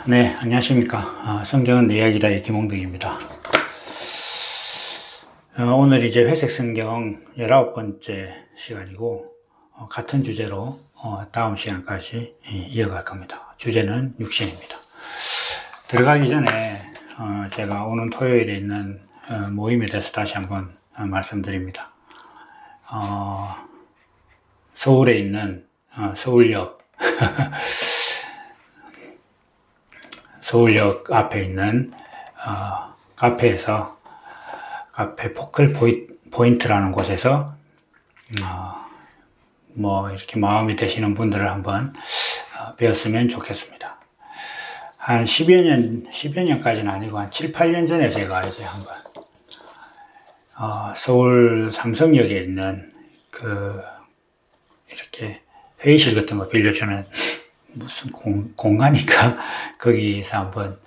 네, 안녕하십니까. 성경은 내 이야기다의 김홍덕입니다. 오늘 이제 회색 성경 19번째 시간이고, 같은 주제로 다음 시간까지 이어갈 겁니다. 주제는 육신입니다. 들어가기 전에 제가 오는 토요일에 있는 모임에 대해서 다시 한번 말씀드립니다. 서울에 있는 서울역 서울역 앞에 있는 카페에서 카페 포클 포인트라는 곳에서 이렇게 마음이 되시는 분들을 한번 배웠으면 좋겠습니다. 한 10여 년까지는 아니고 한 7, 8년 전에 제가 이제 한번 서울 삼성역에 있는 이렇게 회의실 같은 거 빌려주는 무슨 공간인가? 거기서 한번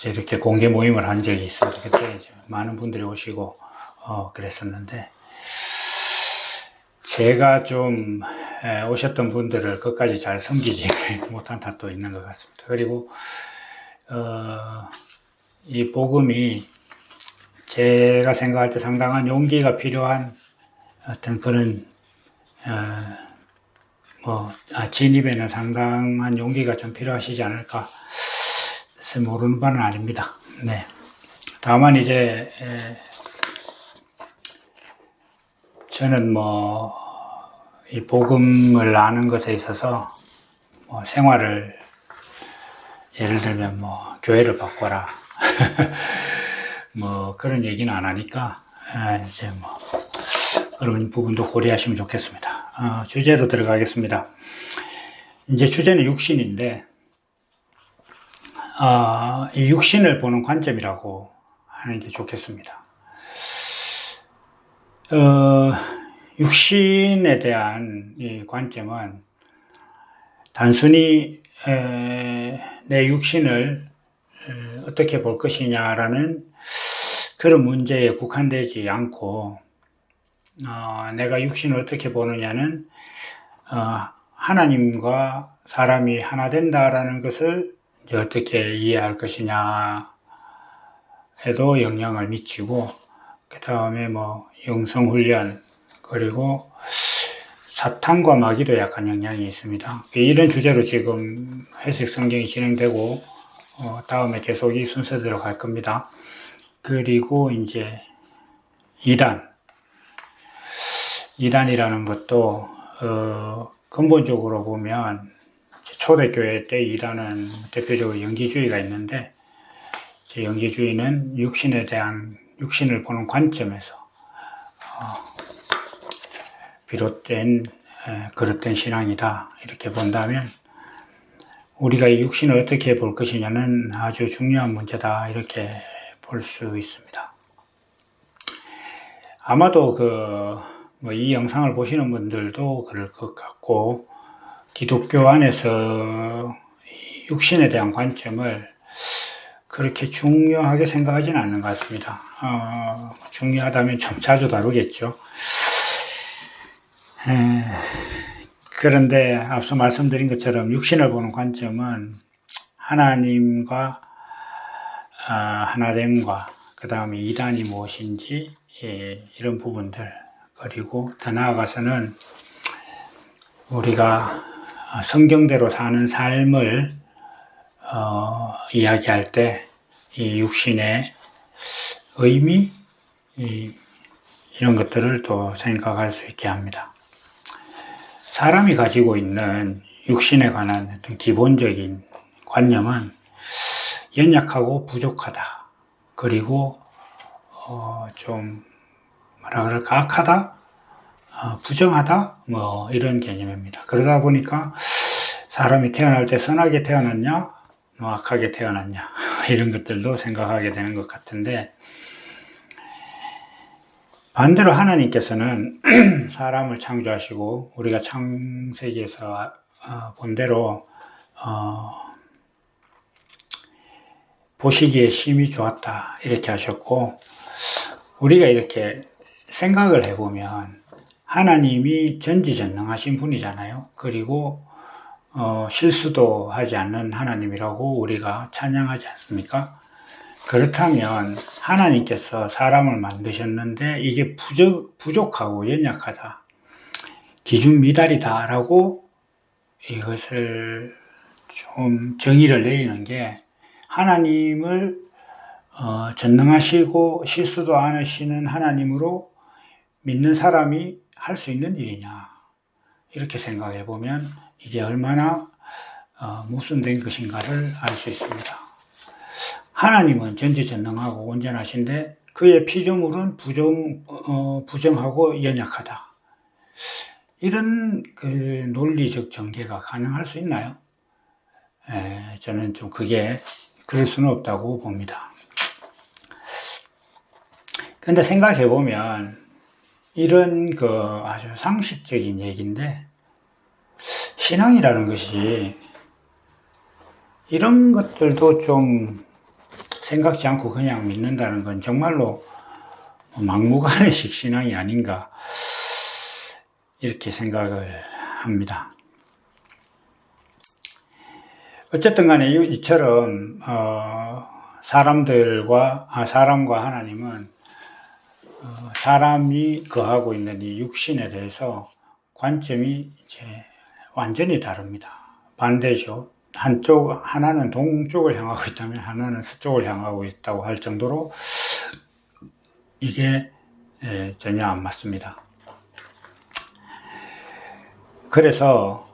이렇게 공개 모임을 한 적이 있어요. 그때 많은 분들이 오시고 그랬었는데, 제가 좀 오셨던 분들을 끝까지 잘 섬기지 못한 탓도 있는 것 같습니다. 그리고 이 복음이 제가 생각할 때 상당한 용기가 필요한 어떤 그런 진입에는 상당한 용기가 좀 필요하시지 않을까, 모르는 바는 아닙니다. 네. 다만 이제 저는 이 복음을 아는 것에 있어서 생활을, 예를 들면 교회를 바꿔라 그런 얘기는 안 하니까 이제 그런 부분도 고려하시면 좋겠습니다. 주제로 들어가겠습니다. 이제 주제는 육신인데, 이 육신을 보는 관점이라고 하는 게 좋겠습니다. 육신에 대한 이 관점은 단순히 내 육신을 어떻게 볼 것이냐라는 그런 문제에 국한되지 않고, 내가 육신을 어떻게 보느냐는 하나님과 사람이 하나 된다라는 것을 이제 어떻게 이해할 것이냐 에도 영향을 미치고, 그 다음에 영성훈련, 그리고 사탄과 마귀도 약간 영향이 있습니다. 이런 주제로 지금 회색 성경이 진행되고, 다음에 계속 이 순서대로 갈 겁니다. 그리고 이제 이단이라는 것도 근본적으로 보면 초대교회 때 이단은 대표적으로 영지주의가 있는데, 영지주의는 육신을 보는 관점에서 비롯된 그릇된 신앙이다, 이렇게 본다면 우리가 이 육신을 어떻게 볼 것이냐는 아주 중요한 문제다, 이렇게 볼 수 있습니다. 아마도 이 영상을 보시는 분들도 그럴 것 같고, 기독교 안에서 육신에 대한 관점을 그렇게 중요하게 생각하지는 않는 것 같습니다. 중요하다면 좀 자주 다루겠죠. 그런데 앞서 말씀드린 것처럼 육신을 보는 관점은 하나님과 하나됨과, 그 다음에 이단이 무엇인지, 이런 부분들, 그리고 더 나아가서는 우리가 성경대로 사는 삶을 이야기할 때 이 육신의 의미, 이런 것들을 또 생각할 수 있게 합니다. 사람이 가지고 있는 육신에 관한 어떤 기본적인 관념은 연약하고 부족하다, 그리고 좀 악하다, 부정하다, 이런 개념입니다. 그러다 보니까 사람이 태어날 때 선하게 태어났냐, 악하게 태어났냐, 이런 것들도 생각하게 되는 것 같은데, 반대로 하나님께서는 사람을 창조하시고 우리가 창세기에서 본 대로 보시기에 심히 좋았다, 이렇게 하셨고, 우리가 이렇게 생각을 해보면 하나님이 전지전능하신 분이잖아요. 그리고 실수도 하지 않는 하나님이라고 우리가 찬양하지 않습니까? 그렇다면 하나님께서 사람을 만드셨는데 이게 부족하고 연약하다, 기준 미달이다 라고 이것을 좀 정의를 내리는 게, 하나님을 전능하시고 실수도 안 하시는 하나님으로 믿는 사람이 할 수 있는 일이냐, 이렇게 생각해 보면 이게 얼마나 모순된 것인가를 알 수 있습니다. 하나님은 전지전능하고 온전하신데 그의 피조물은 부정하고 연약하다. 이런 그 논리적 전개가 가능할 수 있나요? 저는 좀 그게 그럴 수는 없다고 봅니다. 근데 생각해 보면 이런 그 아주 상식적인 얘기인데, 신앙이라는 것이 이런 것들도 좀 생각지 않고 그냥 믿는다는 건 정말로 막무가내식 신앙이 아닌가, 이렇게 생각을 합니다. 어쨌든 간에 이처럼 사람과 하나님은 사람이 거하고 있는 이 육신에 대해서 관점이 이제 완전히 다릅니다. 반대죠. 하나는 동쪽을 향하고 있다면 하나는 서쪽을 향하고 있다고 할 정도로 이게 전혀 안 맞습니다. 그래서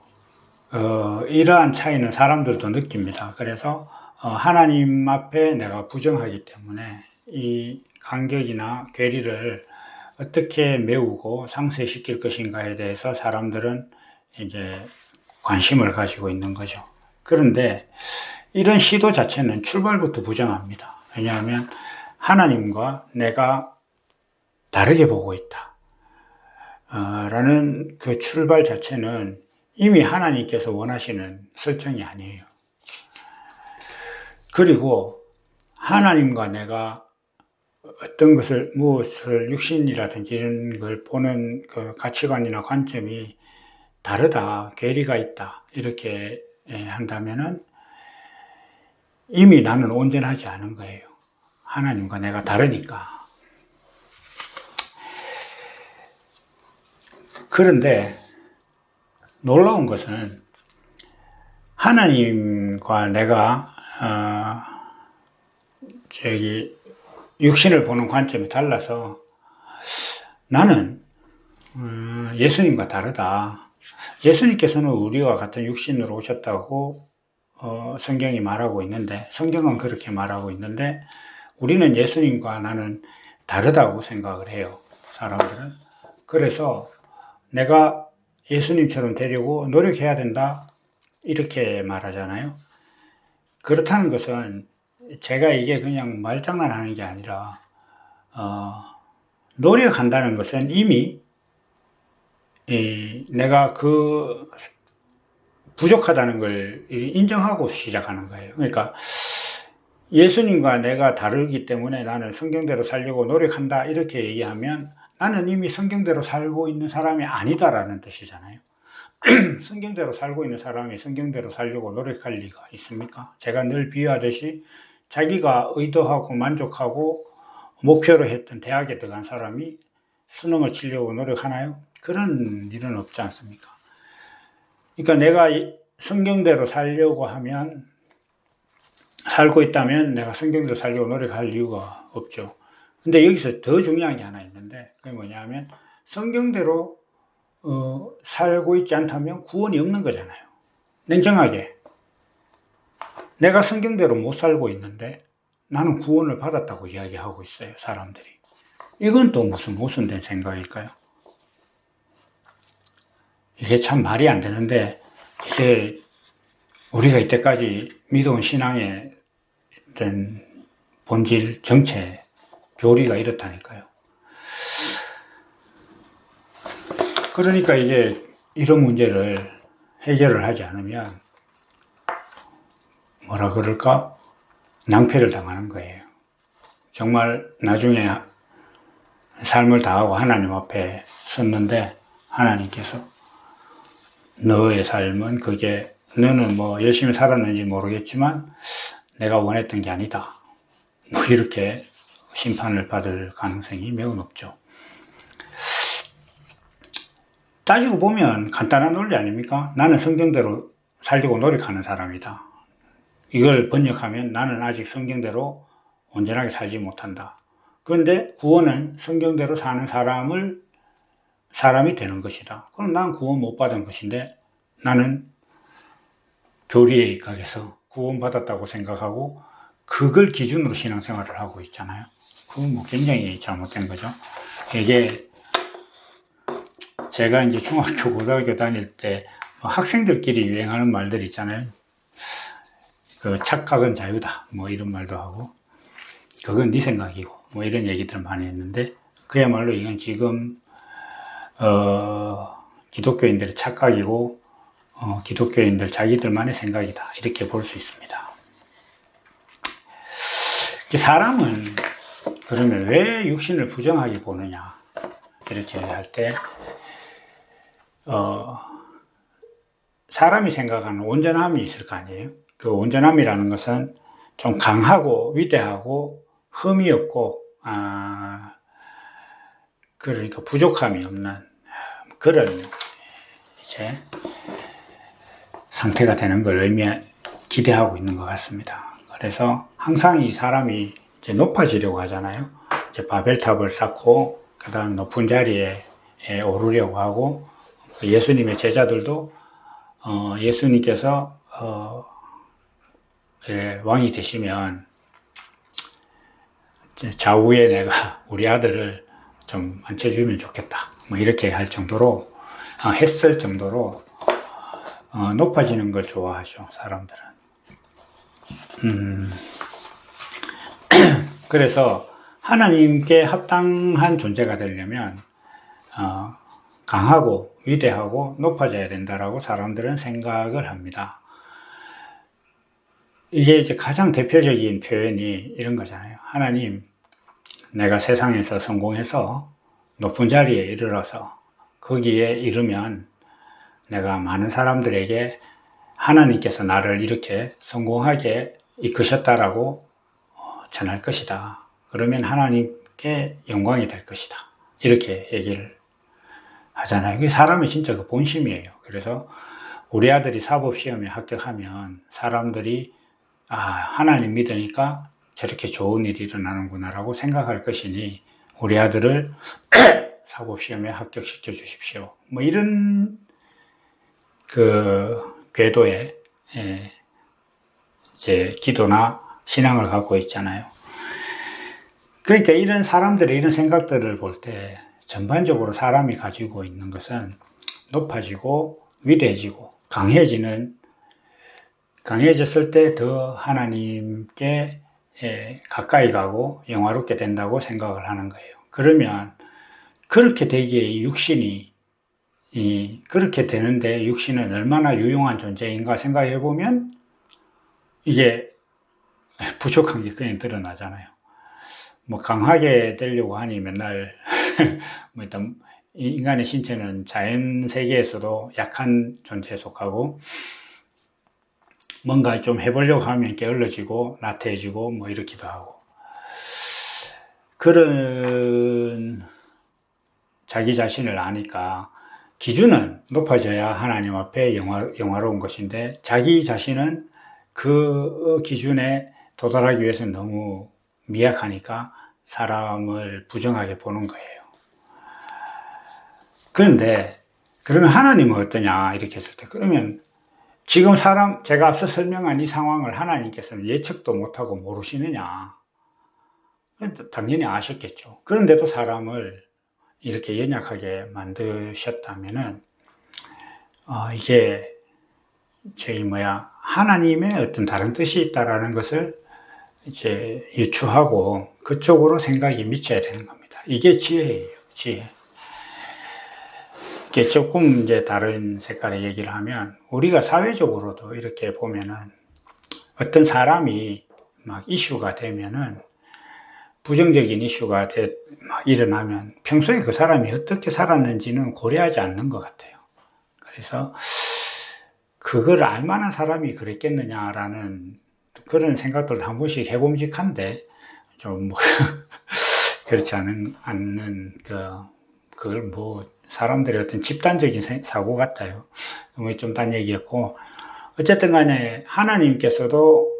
이러한 차이는 사람들도 느낍니다. 그래서 하나님 앞에 내가 부정하기 때문에 이 간격이나 괴리를 어떻게 메우고 상쇄시킬 것인가에 대해서 사람들은 이제 관심을 가지고 있는 거죠. 그런데 이런 시도 자체는 출발부터 부정합니다. 왜냐하면 하나님과 내가 다르게 보고 있다 라는 그 출발 자체는 이미 하나님께서 원하시는 설정이 아니에요. 그리고 하나님과 내가 어떤 것을, 무엇을, 육신이라든지 이런 걸 보는 그 가치관이나 관점이 다르다, 괴리가 있다, 이렇게 한다면은 이미 나는 온전하지 않은 거예요. 하나님과 내가 다르니까. 그런데 놀라운 것은 하나님과 내가 육신을 보는 관점이 달라서 나는 예수님과 다르다. 예수님께서는 우리와 같은 육신으로 오셨다고 성경이 말하고 있는데, 성경은 그렇게 말하고 있는데 우리는 예수님과 나는 다르다고 생각을 해요, 사람들은. 그래서 내가 예수님처럼 되려고 노력해야 된다, 이렇게 말하잖아요. 그렇다는 것은 제가 이게 그냥 말장난하는 게 아니라 노력한다는 것은 이미 내가 그 부족하다는 걸 인정하고 시작하는 거예요. 그러니까 예수님과 내가 다르기 때문에 나는 성경대로 살려고 노력한다, 이렇게 얘기하면 나는 이미 성경대로 살고 있는 사람이 아니다라는 뜻이잖아요. 성경대로 살고 있는 사람이 성경대로 살려고 노력할 리가 있습니까? 제가 늘 비유하듯이 자기가 의도하고 만족하고 목표로 했던 대학에 들어간 사람이 수능을 치려고 노력하나요? 그런 일은 없지 않습니까? 그러니까 내가 성경대로 살려고 하면, 살고 있다면 내가 성경대로 살려고 노력할 이유가 없죠. 근데 여기서 더 중요한 게 하나 있는데, 그게 뭐냐면 성경대로 살고 있지 않다면 구원이 없는 거잖아요. 냉정하게 내가 성경대로 못 살고 있는데 나는 구원을 받았다고 이야기하고 있어요, 사람들이. 이건 또 무슨 모순된 생각일까요? 이게 참 말이 안 되는데, 이게 우리가 이때까지 믿어온 신앙의 어떤 본질, 정체, 교리가 이렇다니까요. 그러니까 이제 이런 문제를 해결을 하지 않으면 뭐라 그럴까? 낭패를 당하는 거예요. 정말 나중에 삶을 다하고 하나님 앞에 섰는데 하나님께서 너의 삶은 그게 너는 뭐 열심히 살았는지 모르겠지만 내가 원했던 게 아니다. 뭐 이렇게 심판을 받을 가능성이 매우 높죠. 따지고 보면 간단한 논리 아닙니까? 나는 성경대로 살려고 노력하는 사람이다. 이걸 번역하면 나는 아직 성경대로 온전하게 살지 못한다. 그런데 구원은 성경대로 사는 사람이 되는 것이다. 그럼 난 구원 못 받은 것인데 나는 교리에 입각해서 구원받았다고 생각하고 그걸 기준으로 신앙생활을 하고 있잖아요. 그건 뭐 굉장히 잘못된 거죠. 이게 제가 이제 중학교, 고등학교 다닐 때 학생들끼리 유행하는 말들 있잖아요. 그 착각은 자유다. 뭐 이런 말도 하고 그건 네 생각이고 뭐 이런 얘기들 많이 했는데 그야말로 이건 지금 기독교인들의 착각이고 기독교인들 자기들만의 생각이다. 이렇게 볼 수 있습니다. 사람은 그러면 왜 육신을 부정하게 보느냐 이렇게 할 때 사람이 생각하는 온전함이 있을 거 아니에요. 그 온전함이라는 것은 좀 강하고 위대하고 흠이 없고 그러니까 부족함이 없는 그런 이제 상태가 되는 걸 기대하고 있는 것 같습니다. 그래서 항상 이 사람이 이제 높아지려고 하잖아요. 이제 바벨탑을 쌓고 그다음 높은 자리에 오르려고 하고 예수님의 제자들도 예수님께서 왕이 되시면 좌우에 내가 우리 아들을 좀 앉혀주면 좋겠다. 뭐 이렇게 할 정도로 했을 정도로 높아지는 걸 좋아하죠, 사람들은. 그래서 하나님께 합당한 존재가 되려면 강하고 위대하고 높아져야 된다라고 사람들은 생각을 합니다. 이게 이제 가장 대표적인 표현이 이런 거잖아요. 하나님, 내가 세상에서 성공해서 높은 자리에 이르러서 거기에 이르면 내가 많은 사람들에게 하나님께서 나를 이렇게 성공하게 이끄셨다라고 전할 것이다. 그러면 하나님께 영광이 될 것이다. 이렇게 얘기를 하잖아요. 그게 사람의 진짜 그 본심이에요. 그래서 우리 아들이 사법시험에 합격하면 사람들이 하나님 믿으니까 저렇게 좋은 일이 일어나는구나 라고 생각할 것이니 우리 아들을 사법시험에 합격시켜 주십시오. 뭐 이런 그 궤도의 이제 기도나 신앙을 갖고 있잖아요. 그러니까 이런 사람들의 이런 생각들을 볼 때 전반적으로 사람이 가지고 있는 것은 높아지고 위대해지고 강해졌을 때 더 하나님께 가까이 가고 영화롭게 된다고 생각을 하는 거예요. 그러면 그렇게 되기에 그렇게 되는데 육신은 얼마나 유용한 존재인가 생각해 보면 이게 부족한 게 그냥 드러나잖아요. 뭐 강하게 되려고 하니 맨날 뭐 일단 인간의 신체는 자연 세계에서도 약한 존재에 속하고 뭔가 좀 해보려고 하면 게을러지고 나태해지고 뭐 이렇기도 하고 그런 자기 자신을 아니까 기준은 높아져야 하나님 앞에 영화로운 것인데 자기 자신은 그 기준에 도달하기 위해서는 너무 미약하니까 사람을 부정하게 보는 거예요. 그런데 그러면 하나님은 어떠냐 이렇게 했을 때 그러면 지금 제가 앞서 설명한 이 상황을 하나님께서는 예측도 못하고 모르시느냐? 당연히 아셨겠죠. 그런데도 사람을 이렇게 연약하게 만드셨다면은 이게 하나님의 어떤 다른 뜻이 있다라는 것을 이제 유추하고 그쪽으로 생각이 미쳐야 되는 겁니다. 이게 지혜예요, 지혜. 이게 조금 이제 다른 색깔의 얘기를 하면 우리가 사회적으로도 이렇게 보면은 어떤 사람이 막 이슈가 되면은 부정적인 이슈가 막 일어나면 평소에 그 사람이 어떻게 살았는지는 고려하지 않는 것 같아요. 그래서 그걸 알만한 사람이 그랬겠느냐라는 그런 생각들도 한 번씩 해봄직한데, 좀 뭐, 그렇지 않는, 그걸 뭐, 사람들의 어떤 집단적인 사고 같아요. 뭐 좀 딴 얘기였고, 어쨌든 간에 하나님께서도,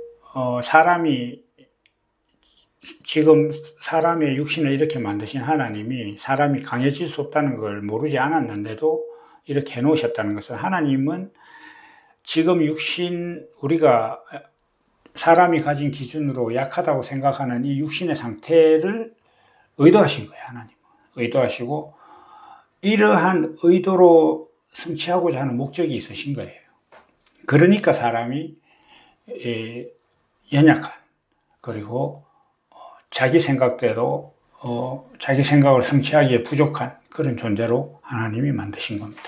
지금 사람의 육신을 이렇게 만드신 하나님이 사람이 강해질 수 없다는 걸 모르지 않았는데도 이렇게 해놓으셨다는 것은, 하나님은 지금 우리가 사람이 가진 기준으로 약하다고 생각하는 이 육신의 상태를 의도하신 거예요. 하나님은 의도하시고, 이러한 의도로 성취하고자 하는 목적이 있으신 거예요. 그러니까 사람이 연약한, 그리고 자기 생각대로 자기 생각을 성취하기에 부족한 그런 존재로 하나님이 만드신 겁니다.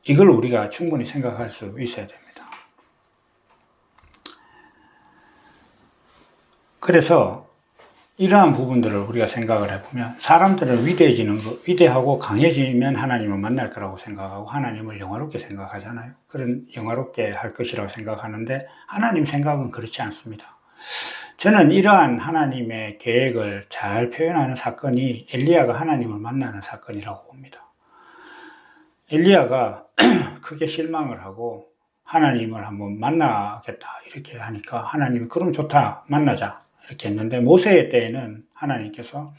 이걸 우리가 충분히 생각할 수 있어야 됩니다. 그래서 이러한 부분들을 우리가 생각을 해보면, 사람들은 위대하고 강해지면 하나님을 만날 거라고 생각하고 하나님을 영화롭게 생각하잖아요. 그런 영화롭게 할 것이라고 생각하는데, 하나님 생각은 그렇지 않습니다. 저는 이러한 하나님의 계획을 잘 표현하는 사건이 엘리야가 하나님을 만나는 사건이라고 봅니다. 엘리야가 크게 실망을 하고 하나님을 한번 만나겠다 이렇게 하니까, 하나님이 그럼 좋다, 만나자 이렇게 했는데, 모세의 때에는 하나님께서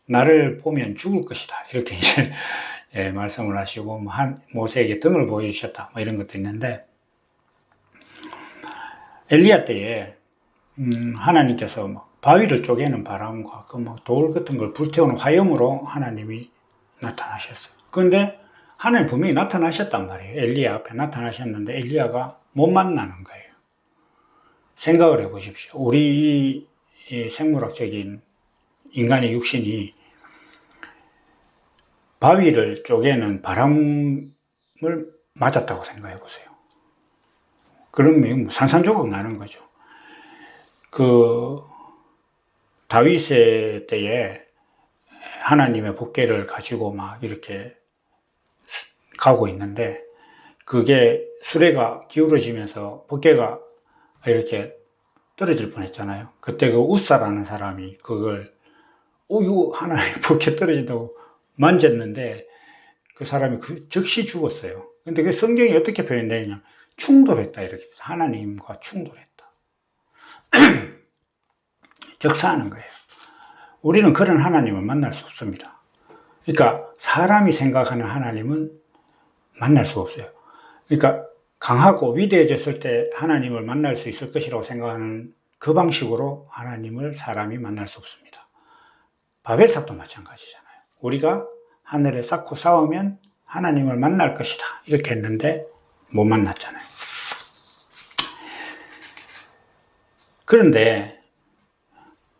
나를 보면 죽을 것이다 이렇게 이제 말씀을 하시고, 모세에게 등을 보여주셨다 뭐 이런 것도 있는데, 엘리야 때에 하나님께서 바위를 쪼개는 바람과 돌 같은 걸 불태우는 화염으로 하나님이 나타나셨어요. 그런데 하나님 분명히 나타나셨단 말이에요. 엘리야 앞에 나타나셨는데 엘리야가 못 만나는 거예요. 생각을 해보십시오. 우리 이 생물학적인 인간의 육신이 바위를 쪼개는 바람을 맞았다고 생각해 보세요. 그러면 산산조각 나는 거죠. 다윗의 때에 하나님의 법궤를 가지고 막 이렇게 가고 있는데, 그게 수레가 기울어지면서 법궤가 이렇게 떨어질 뻔했잖아요. 그때 우사라는 사람이 그걸 이거 하나님 법궤 떨어진다고 만졌는데, 그 사람이 즉시 죽었어요. 근데 그 성경이 어떻게 표현되냐, 충돌했다 이렇게, 하나님과 충돌했다. 적사하는 거예요. 우리는 그런 하나님을 만날 수 없습니다. 그러니까 사람이 생각하는 하나님은 만날 수 없어요. 그러니까 강하고 위대해졌을 때 하나님을 만날 수 있을 것이라고 생각하는 그 방식으로 하나님을 사람이 만날 수 없습니다. 바벨탑도 마찬가지잖아요. 우리가 하늘에 쌓고 쌓으면 하나님을 만날 것이다 이렇게 했는데 못 만났잖아요. 그런데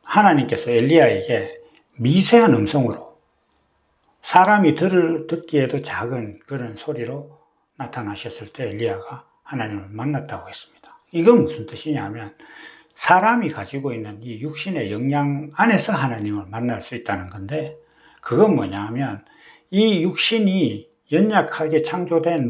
하나님께서 엘리야에게 미세한 음성으로, 사람이 듣기에도 작은 그런 소리로 나타나셨을 때 엘리야가 하나님을 만났다고 했습니다. 이건 무슨 뜻이냐면, 사람이 가지고 있는 이 육신의 역량 안에서 하나님을 만날 수 있다는 건데, 그건 뭐냐면 이 육신이 연약하게 창조된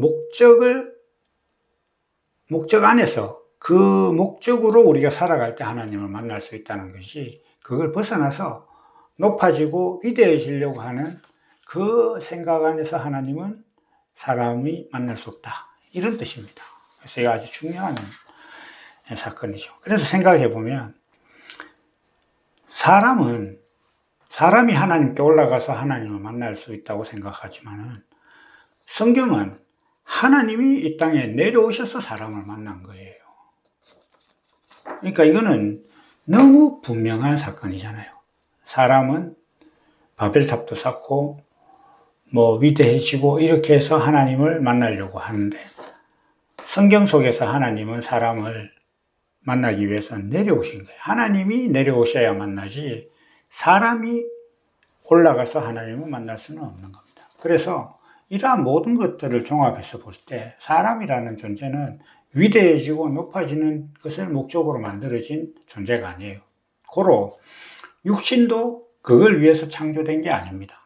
목적 안에서, 그 목적으로 우리가 살아갈 때 하나님을 만날 수 있다는 것이, 그걸 벗어나서 높아지고 위대해지려고 하는 그 생각 안에서 하나님은 사람이 만날 수 없다 이런 뜻입니다. 그래서 이거 아주 중요한 사건이죠. 그래서 생각해 보면, 사람이 하나님께 올라가서 하나님을 만날 수 있다고 생각하지만은, 성경은 하나님이 이 땅에 내려오셔서 사람을 만난 거예요. 그러니까 이거는 너무 분명한 사건이잖아요. 사람은 바벨탑도 쌓고 위대해지고 이렇게 해서 하나님을 만나려고 하는데, 성경 속에서 하나님은 사람을 만나기 위해서는 내려오신 거예요. 하나님이 내려오셔야 만나지, 사람이 올라가서 하나님을 만날 수는 없는 겁니다. 그래서 이러한 모든 것들을 종합해서 볼 때, 사람이라는 존재는 위대해지고 높아지는 것을 목적으로 만들어진 존재가 아니에요. 고로 육신도 그걸 위해서 창조된 게 아닙니다.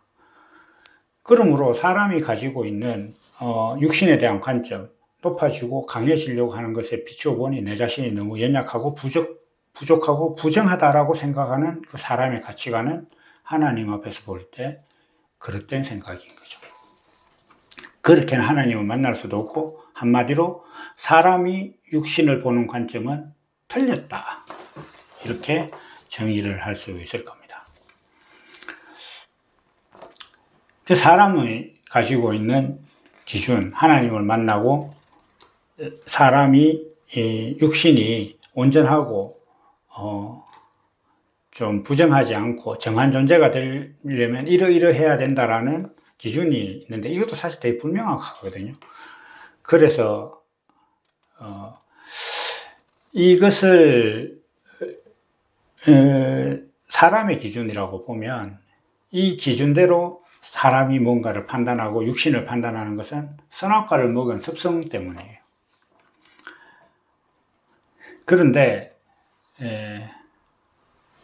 그러므로 사람이 가지고 있는 육신에 대한 관점, 높아지고 강해지려고 하는 것에 비추어 보니 내 자신이 너무 연약하고 부족하고 부정하다라고 생각하는 그 사람의 가치관은 하나님 앞에서 볼 때 그릇된 생각인 거죠. 그렇게는 하나님을 만날 수도 없고, 한마디로 사람이 육신을 보는 관점은 틀렸다, 이렇게 정의를 할 수 있을 겁니다. 그 사람이 가지고 있는 기준, 하나님을 만나고 사람이 육신이 온전하고 좀 부정하지 않고 정한 존재가 되려면 이러이러해야 된다라는 기준이 있는데, 이것도 사실 되게 불명확하거든요. 그래서 이것을 사람의 기준이라고 보면, 이 기준대로 사람이 뭔가를 판단하고 육신을 판단하는 것은 선악과를 먹은 습성 때문이에요. 그런데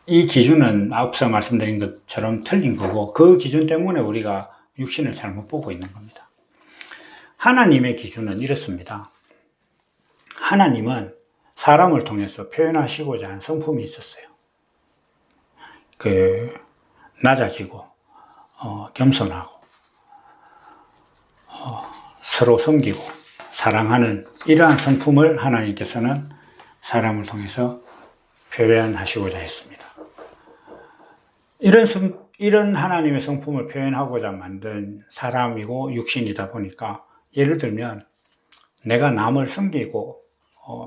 이 기준은 앞서 말씀드린 것처럼 틀린 거고, 그 기준 때문에 우리가 육신을 잘못 보고 있는 겁니다. 하나님의 기준은 이렇습니다. 하나님은 사람을 통해서 표현하시고자 한 성품이 있었어요. 낮아지고 겸손하고 서로 섬기고 사랑하는 이러한 성품을 하나님께서는 사람을 통해서 표현하시고자 했습니다. 이런 하나님의 성품을 표현하고자 만든 사람이고 육신이다 보니까, 예를 들면 내가 남을 섬기고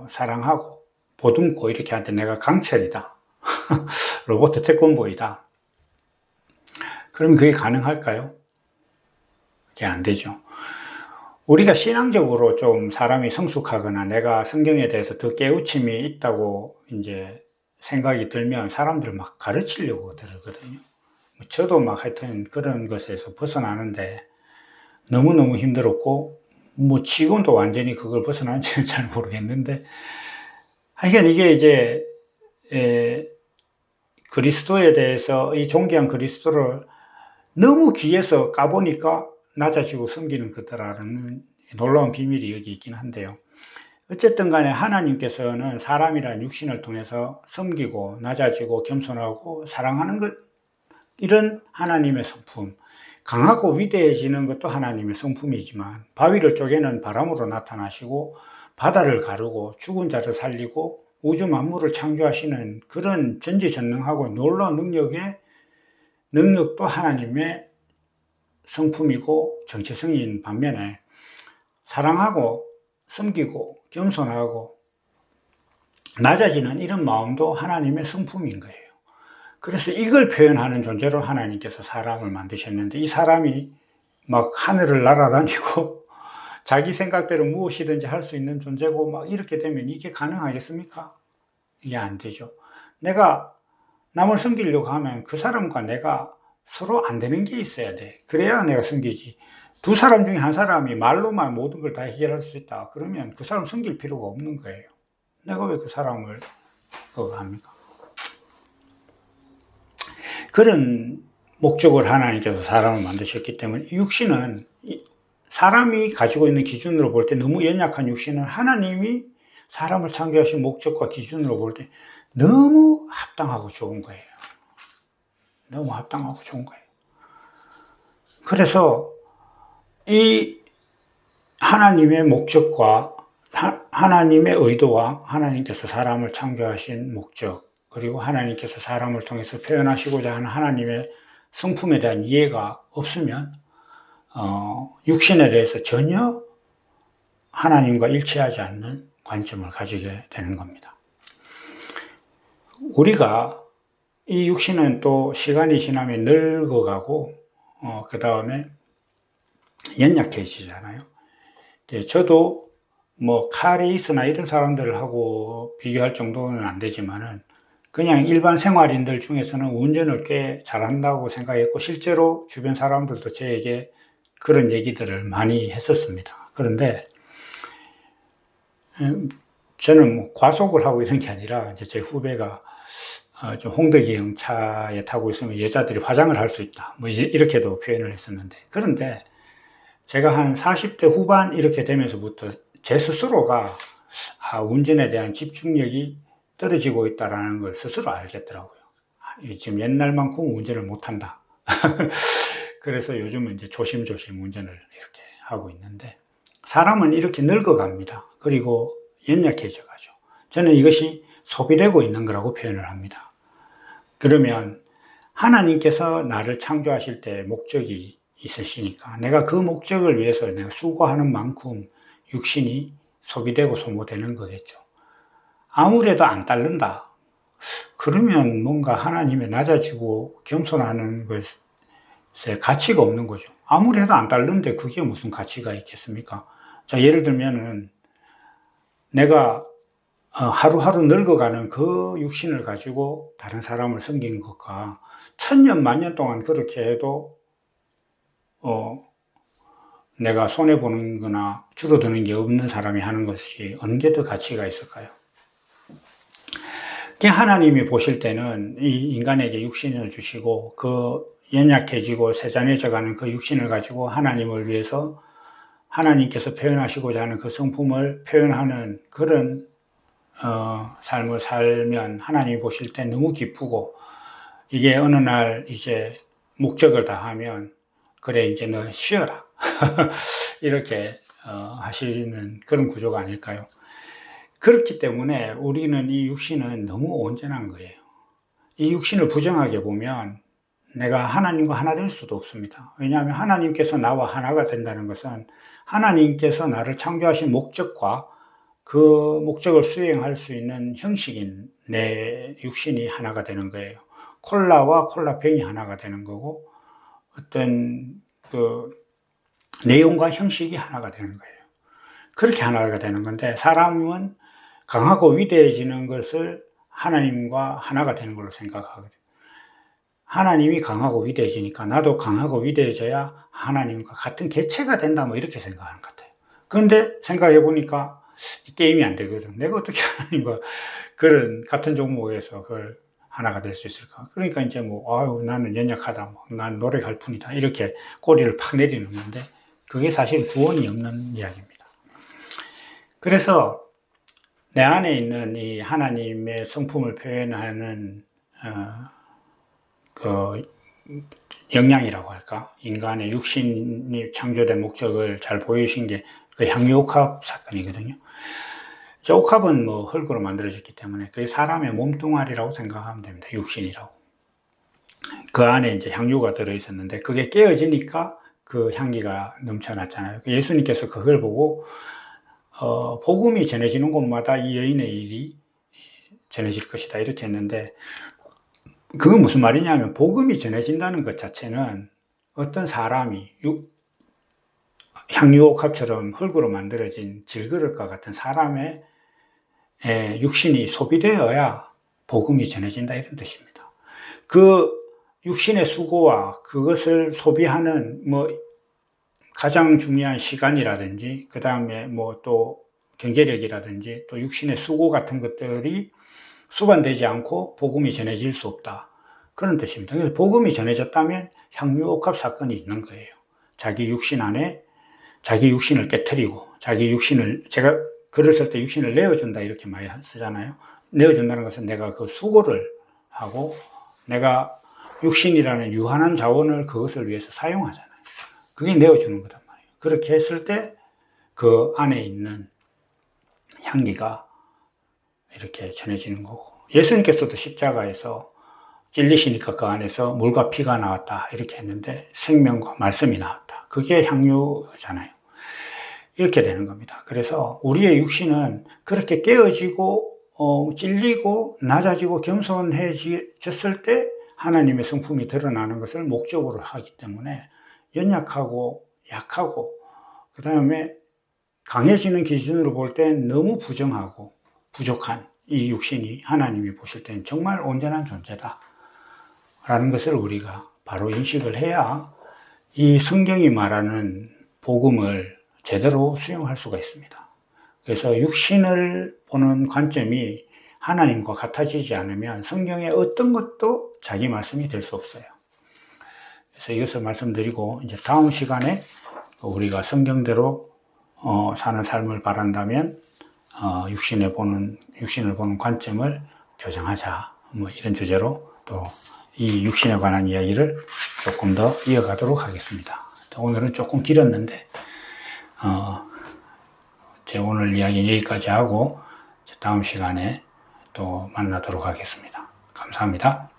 사랑하고 보듬고 이렇게 할 때 내가 강철이다, 로버트 태권보이다, 그러면 그게 가능할까요? 그게 안 되죠. 우리가 신앙적으로 좀 사람이 성숙하거나 내가 성경에 대해서 더 깨우침이 있다고 이제 생각이 들면 사람들 막 가르치려고 들거든요. 저도 막 하여튼 그런 것에서 벗어나는데 너무너무 힘들었고, 지금도 완전히 그걸 벗어나는지는 잘 모르겠는데, 하여간 이게 이제 그리스도에 대해서, 이 존귀한 그리스도를 너무 귀해서 까보니까 낮아지고 섬기는 거더라는 놀라운 비밀이 여기 있긴 한데요. 어쨌든 간에 하나님께서는 사람이란 육신을 통해서 섬기고 낮아지고 겸손하고 사랑하는 것, 이런 하나님의 성품, 강하고 위대해지는 것도 하나님의 성품이지만, 바위를 쪼개는 바람으로 나타나시고 바다를 가르고 죽은 자를 살리고 우주 만물을 창조하시는 그런 전지전능하고 놀라운 능력도 하나님의 성품이고 정체성인 반면에, 사랑하고 섬기고 겸손하고 낮아지는 이런 마음도 하나님의 성품인 거예요. 그래서 이걸 표현하는 존재로 하나님께서 사람을 만드셨는데, 이 사람이 막 하늘을 날아다니고 자기 생각대로 무엇이든지 할 수 있는 존재고 막 이렇게 되면 이게 가능하겠습니까? 이게 안 되죠. 내가 남을 섬기려고 하면 그 사람과 내가 서로 안 되는 게 있어야 돼. 그래야 내가 섬기지. 두 사람 중에 한 사람이 말로만 모든 걸 다 해결할 수 있다, 그러면 그 사람 섬길 필요가 없는 거예요. 내가 왜 그 사람을 그거 합니까? 그런 목적을 하나님께서 사람을 만드셨기 때문에, 육신은 사람이 가지고 있는 기준으로 볼 때 너무 연약한 육신은 하나님이 사람을 창조하신 목적과 기준으로 볼 때 너무 합당하고 좋은 거예요. 너무 합당하고 좋은 거예요. 그래서 이 하나님의 목적과 하나님의 의도와 하나님께서 사람을 창조하신 목적, 그리고 하나님께서 사람을 통해서 표현하시고자 하는 하나님의 성품에 대한 이해가 없으면 육신에 대해서 전혀 하나님과 일치하지 않는 관점을 가지게 되는 겁니다. 우리가 이 육신은 또 시간이 지나면 늙어가고 그 다음에 연약해지잖아요. 저도 뭐 카레이스나 이런 사람들하고 비교할 정도는 안 되지만은, 그냥 일반 생활인들 중에서는 운전을 꽤 잘한다고 생각했고, 실제로 주변 사람들도 저에게 그런 얘기들을 많이 했었습니다. 그런데 저는 뭐 과속을 하고 이런 게 아니라, 이제 제 후배가 좀 홍대기형 차에 타고 있으면 여자들이 화장을 할 수 있다, 뭐 이렇게도 표현을 했었는데, 그런데 제가 한 40대 후반 이렇게 되면서부터 제 스스로가 운전에 대한 집중력이 떨어지고 있다는 걸 스스로 알겠더라고요. 지금 옛날만큼 운전을 못한다. 그래서 요즘은 이제 조심조심 운전을 이렇게 하고 있는데, 사람은 이렇게 늙어갑니다. 그리고 연약해져 가죠. 저는 이것이 소비되고 있는 거라고 표현을 합니다. 그러면 하나님께서 나를 창조하실 때 목적이 있으시니까 내가 그 목적을 위해서 내가 수고하는 만큼 육신이 소비되고 소모되는 거겠죠. 아무래도 안 따른다. 그러면 뭔가 하나님의 낮아지고 겸손하는 것에 가치가 없는 거죠. 아무래도 안 따르는데 그게 무슨 가치가 있겠습니까? 자, 예를 들면은 내가 하루하루 늙어가는 그 육신을 가지고 다른 사람을 섬기는 것과 천년 만년 동안 그렇게 해도 내가 손해보는 거나 줄어드는 게 없는 사람이 하는 것이 어느 게 더 가치가 있을까요? 하나님이 보실 때는 이 인간에게 육신을 주시고 그 연약해지고 세잔해져가는 그 육신을 가지고 하나님을 위해서 하나님께서 표현하시고자 하는 그 성품을 표현하는 그런 삶을 살면 하나님이 보실 때 너무 기쁘고, 이게 어느 날 이제 목적을 다하면 그래 이제 너 쉬어라 이렇게 하시는 그런 구조가 아닐까요? 그렇기 때문에 우리는 이 육신은 너무 온전한 거예요. 이 육신을 부정하게 보면 내가 하나님과 하나 될 수도 없습니다. 왜냐하면 하나님께서 나와 하나가 된다는 것은 하나님께서 나를 창조하신 목적과 그 목적을 수행할 수 있는 형식인 내 육신이 하나가 되는 거예요. 콜라와 콜라병이 하나가 되는 거고, 어떤 그 내용과 형식이 하나가 되는 거예요. 그렇게 하나가 되는 건데, 사람은 강하고 위대해지는 것을 하나님과 하나가 되는 걸로 생각하거든요. 하나님이 강하고 위대해지니까 나도 강하고 위대해져야 하나님과 같은 개체가 된다, 뭐 이렇게 생각하는 것 같아요. 그런데 생각해 보니까 게임이 안 되거든. 내가 어떻게 하나님과 그런 같은 종목에서 그걸 하나가 될 수 있을까? 그러니까 이제 나는 연약하다, 난 노력할 뿐이다, 이렇게 꼬리를 팍 내리는 건데, 그게 사실 구원이 없는 이야기입니다. 그래서 내 안에 있는 이 하나님의 성품을 표현하는 그 역량이라고 할까? 인간의 육신이 창조된 목적을 잘 보여주신 게 그 향유옥합 사건이거든요. 옥합은 흙으로 만들어졌기 때문에 그게 사람의 몸뚱아리라고 생각하면 됩니다. 육신이라고. 그 안에 이제 향유가 들어있었는데 그게 깨어지니까 그 향기가 넘쳐났잖아요. 예수님께서 그걸 보고 복음이 전해지는 곳마다 이 여인의 일이 전해질 것이다, 이렇게 했는데, 그건 무슨 말이냐면 복음이 전해진다는 것 자체는 어떤 사람이 향유옥합처럼 흙으로 만들어진 질그릇과 같은 사람의 육신이 소비되어야 복음이 전해진다, 이런 뜻입니다. 그 육신의 수고와 그것을 소비하는 가장 중요한 시간이라든지, 그 다음에 또 경제력이라든지, 또 육신의 수고 같은 것들이 수반되지 않고 복음이 전해질 수 없다, 그런 뜻입니다. 그래서 복음이 전해졌다면 향유옥합 사건이 있는 거예요. 자기 육신 안에 자기 육신을 깨트리고, 자기 육신을, 제가 글을 쓸 때 육신을 내어준다 이렇게 많이 쓰잖아요. 내어준다는 것은 내가 그 수고를 하고 내가 육신이라는 유한한 자원을 그것을 위해서 사용하잖아요. 그게 내어주는 거단 말이에요. 그렇게 했을 때 그 안에 있는 향기가 이렇게 전해지는 거고, 예수님께서도 십자가에서 찔리시니까 그 안에서 물과 피가 나왔다, 이렇게 했는데 생명과 말씀이 나왔다. 그게 향유잖아요. 이렇게 되는 겁니다. 그래서 우리의 육신은 그렇게 깨어지고 찔리고 낮아지고 겸손해졌을 때 하나님의 성품이 드러나는 것을 목적으로 하기 때문에 연약하고 약하고 그 다음에 강해지는 기준으로 볼 때 너무 부정하고 부족한 이 육신이 하나님이 보실 때는 정말 온전한 존재다 라는 것을 우리가 바로 인식을 해야 이 성경이 말하는 복음을 제대로 수용할 수가 있습니다. 그래서 육신을 보는 관점이 하나님과 같아지지 않으면 성경의 어떤 것도 자기 말씀이 될 수 없어요. 그래서 이것을 말씀드리고 이제 다음 시간에 우리가 성경대로 사는 삶을 바란다면 육신을 보는 관점을 교정하자. 뭐 이런 주제로 또 이 육신에 관한 이야기를 조금 더 이어가도록 하겠습니다. 오늘은 조금 길었는데 제 오늘 이야기는 여기까지 하고 다음 시간에 또 만나도록 하겠습니다. 감사합니다.